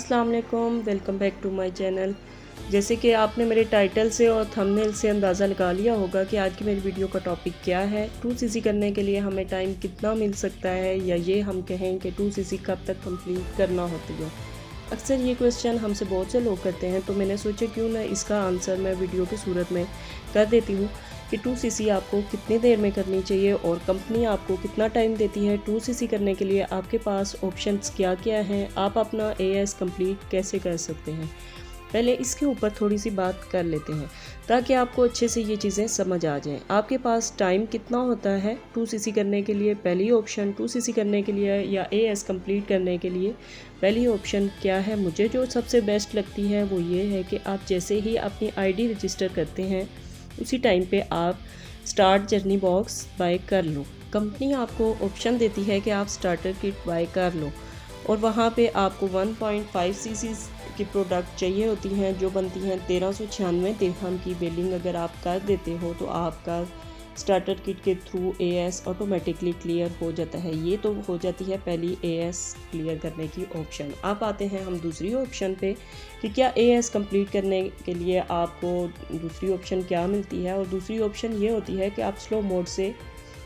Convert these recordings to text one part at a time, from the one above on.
अस्सलाम वालेकुम, welcome back to my channel. जैसे कि आपने मेरे टाइटल से और थंबनेल से अंदाज़ा लगा लिया होगा कि आज की मेरी वीडियो का टॉपिक क्या है। 2cc करने के लिए हमें टाइम कितना मिल सकता है, या ये हम कहें कि 2cc कब तक कंप्लीट करना होती है। अक्सर ये क्वेश्चन हमसे बहुत से लोग करते हैं, तो मैंने सोचा क्यों ना इसका आंसर मैं वीडियो की सूरत में कर देती हूँ कि 2cc आपको कितनी देर में करनी चाहिए और कंपनी आपको कितना टाइम देती है। 2cc करने के लिए आपके पास ऑप्शंस क्या क्या हैं, आप अपना AS कंप्लीट कैसे कर सकते हैं। पहले इसके ऊपर थोड़ी सी बात कर लेते हैं ताकि आपको अच्छे से ये चीज़ें समझ आ जाएं। आपके पास टाइम कितना होता है 2cc करने के लिए। पहली ऑप्शन 2cc करने के लिए या AS कंप्लीट करने के लिए पहली ऑप्शन क्या है, मुझे जो सबसे बेस्ट लगती है वो ये है कि आप जैसे ही अपनी ID रजिस्टर करते हैं उसी टाइम पे आप स्टार्ट जर्नी बॉक्स बाय कर लो। कंपनी आपको ऑप्शन देती है कि आप स्टार्टर किट बाय कर लो और वहाँ पे आपको 1.5 cc की प्रोडक्ट चाहिए होती हैं जो बनती हैं 1396 दिरहम की। बिलिंग अगर आप कर देते हो तो आपका स्टार्टर किट के थ्रू AS ऑटोमेटिकली क्लियर हो जाता है। ये तो हो जाती है पहली AS क्लियर करने की ऑप्शन। अब आते हैं हम दूसरी ऑप्शन पे कि क्या AS कंप्लीट करने के लिए आपको दूसरी ऑप्शन क्या मिलती है। और दूसरी ऑप्शन ये होती है कि आप स्लो मोड से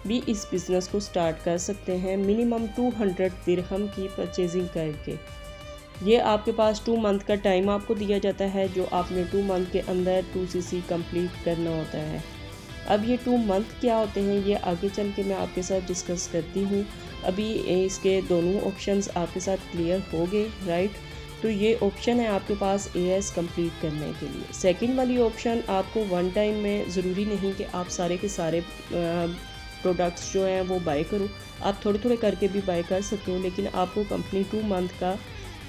भी इस बिज़नेस को स्टार्ट कर सकते हैं मिनिमम 200 दिरहम की परचेजिंग करके। ये आपके पास 2 मंथ का टाइम आपको दिया जाता है जो आपने 2 मंथ के अंदर 2cc कंप्लीट करना होता है। अब ये 2 मंथ क्या होते हैं ये आगे चल के मैं आपके साथ डिस्कस करती हूँ। अभी इसके दोनों ऑप्शंस आपके साथ क्लियर हो गए, राइट। तो ये ऑप्शन है आपके पास AS कंप्लीट करने के लिए। सेकंड वाली ऑप्शन आपको वन टाइम में ज़रूरी नहीं कि आप सारे के सारे प्रोडक्ट्स जो हैं वो बाय करो, आप थोड़े थोड़े करके भी बाय कर सकते हो, लेकिन आपको कंपनी 2 मंथ का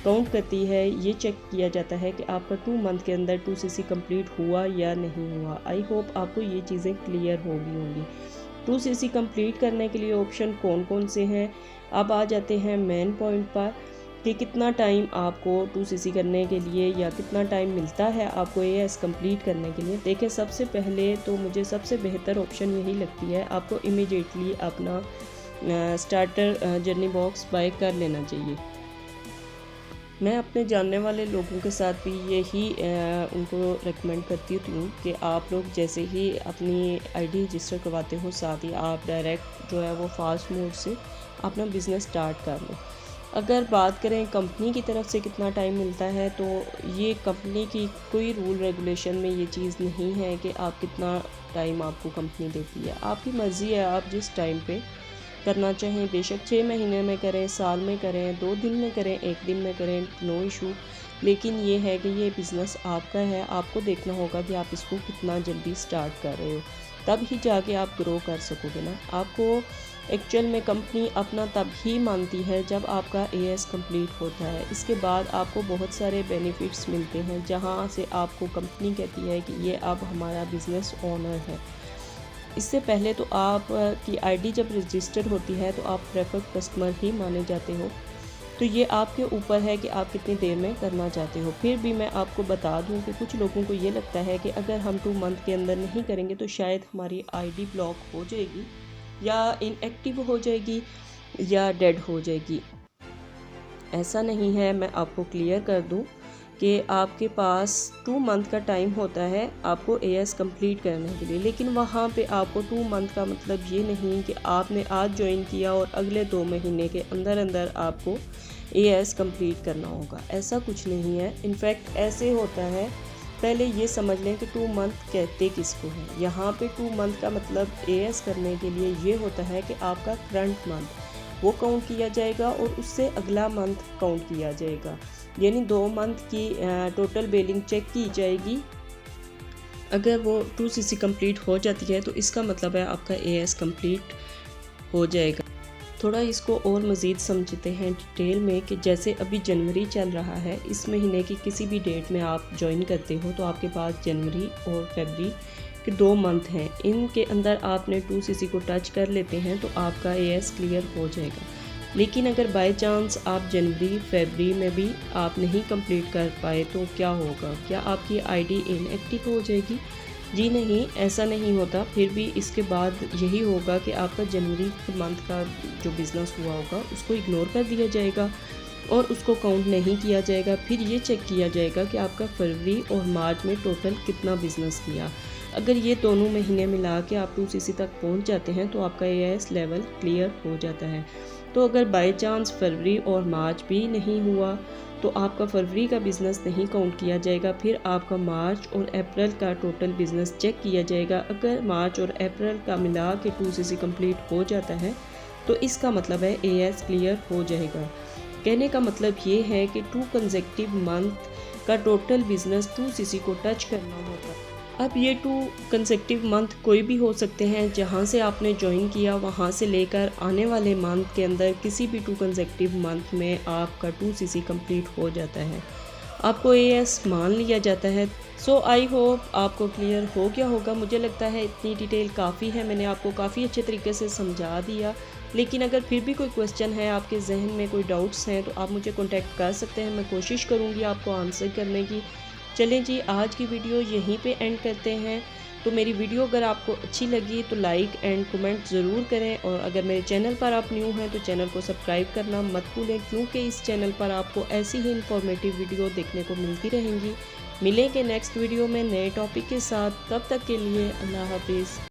काउंट करती है। ये चेक किया जाता है कि आपका 2 मंथ के अंदर 2cc कंप्लीट हुआ या नहीं हुआ। आई होप आपको ये चीज़ें क्लियर होंगी। 2cc कंप्लीट करने के लिए ऑप्शन कौन कौन से हैं। अब आ जाते हैं मेन पॉइंट पर कि कितना टाइम आपको 2cc करने के लिए या कितना टाइम मिलता है आपको AS कंप्लीट करने के लिए। देखिए, सबसे पहले तो मुझे सबसे बेहतर ऑप्शन यही लगती है, आपको इमीडिएटली अपना स्टार्टर जर्नी बॉक्स बाय कर लेना चाहिए। मैं अपने जानने वाले लोगों के साथ भी यही उनको रेकमेंड करती हूँ कि आप लोग जैसे ही अपनी ID रजिस्टर करवाते हो साथ ही आप डायरेक्ट जो है वो फास्ट मोड से अपना बिज़नेस स्टार्ट कर लो। अगर बात करें कंपनी की तरफ से कितना टाइम मिलता है, तो ये कंपनी की कोई रूल रेगुलेशन में ये चीज़ नहीं है कि आप कितना टाइम आपको कंपनी देती है। आपकी मर्ज़ी है, आप जिस टाइम पे करना चाहें, बेशक 6 महीने में करें, साल में करें, 2 दिन में करें, 1 दिन में करें, नो इशू। लेकिन ये है कि ये बिज़नेस आपका है, आपको देखना होगा कि आप इसको कितना जल्दी स्टार्ट कर रहे हो, तब ही जाके आप ग्रो कर सकोगे ना। आपको एक्चुअल में कंपनी अपना तब ही मानती है जब आपका AS कंप्लीट होता है। इसके बाद आपको बहुत सारे बेनिफिट्स मिलते हैं जहाँ से आपको कंपनी कहती है कि ये अब हमारा बिज़नेस ओनर है। इससे पहले तो आप की ID जब रजिस्टर होती है तो आप प्रेफर्ड कस्टमर ही माने जाते हो। तो ये आपके ऊपर है कि आप कितनी देर में करना चाहते हो। फिर भी मैं आपको बता दूं कि कुछ लोगों को ये लगता है कि अगर हम 2 मंथ के अंदर नहीं करेंगे तो शायद हमारी ID ब्लॉक हो जाएगी या इनएक्टिव हो जाएगी या डेड हो जाएगी। ऐसा नहीं है, मैं आपको क्लियर कर दूं कि आपके पास 2 मंथ का टाइम होता है आपको AS कंप्लीट करने के लिए। लेकिन वहाँ पे आपको 2 मंथ का मतलब ये नहीं कि आपने आज ज्वाइन किया और अगले 2 महीने के अंदर अंदर आपको AS कंप्लीट करना होगा। ऐसा कुछ नहीं है। इनफैक्ट ऐसे होता है, पहले ये समझ लें कि 2 मंथ कहते किसको है। यहाँ पे 2 मंथ का मतलब AS करने के लिए ये होता है कि आपका करंट मंथ वो काउंट किया जाएगा और उससे अगला मंथ काउंट किया जाएगा, यानी 2 मंथ की टोटल बिलिंग चेक की जाएगी। अगर वो 2cc कंप्लीट हो जाती है तो इसका मतलब है आपका AS कंप्लीट हो जाएगा। थोड़ा इसको और मज़ीद समझते हैं डिटेल में कि जैसे अभी जनवरी चल रहा है, इस महीने की किसी भी डेट में आप ज्वाइन करते हो तो आपके पास जनवरी और फरवरी के 2 मंथ हैं। इनके अंदर आपने 2cc को टच कर लेते हैं तो आपका AS क्लियर हो जाएगा। लेकिन अगर बाय चांस आप जनवरी फरवरी में भी आप नहीं कंप्लीट कर पाए तो क्या होगा? क्या आपकी ID इनएक्टिव हो जाएगी? जी नहीं, ऐसा नहीं होता। फिर भी इसके बाद यही होगा कि आपका जनवरी मंथ का जो बिज़नेस हुआ होगा उसको इग्नोर कर दिया जाएगा और उसको काउंट नहीं किया जाएगा। फिर ये चेक किया जाएगा कि आपका फरवरी और मार्च में टोटल कितना बिज़नेस किया। अगर ये दोनों महीने मिला के आप 2cc तक पहुंच जाते हैं तो आपका AIS लेवल क्लियर हो जाता है। तो अगर बाय चांस फरवरी और मार्च भी नहीं हुआ तो आपका फरवरी का बिज़नेस नहीं काउंट किया जाएगा। फिर आपका मार्च और अप्रैल का टोटल बिज़नेस चेक किया जाएगा। अगर मार्च और अप्रैल का मिला के 2cc कंप्लीट हो जाता है तो इसका मतलब है AIS क्लियर हो जाएगा। कहने का मतलब ये है कि 2 कंसेक्टिव मंथ का टोटल बिज़नेस 2cc को टच करना होता है। अब ये 2 कंसेक्टिव मंथ कोई भी हो सकते हैं, जहाँ से आपने ज्वाइन किया वहाँ से लेकर आने वाले मंथ के अंदर किसी भी 2 कंसेक्टिव मंथ में आपका 2cc कंप्लीट हो जाता है, आपको AIS मान लिया जाता है। सो आई होप आपको क्लियर हो गया होगा। मुझे लगता है इतनी डिटेल काफ़ी है, मैंने आपको काफ़ी अच्छे तरीके से समझा दिया। लेकिन अगर फिर भी कोई क्वेश्चन है, आपके जहन में कोई डाउट्स हैं, तो आप मुझे कॉन्टैक्ट कर सकते हैं। मैं कोशिश करूँगी आपको आंसर करने की। चलें जी, आज की वीडियो यहीं पे एंड करते हैं। तो मेरी वीडियो अगर आपको अच्छी लगी तो लाइक एंड कमेंट ज़रूर करें, और अगर मेरे चैनल पर आप न्यू हैं तो चैनल को सब्सक्राइब करना मत भूलें, क्योंकि इस चैनल पर आपको ऐसी ही इंफॉर्मेटिव वीडियो देखने को मिलती रहेंगी। मिलेंगे नेक्स्ट वीडियो में नए टॉपिक के साथ, तब तक के लिए अल्लाह हाफिज़।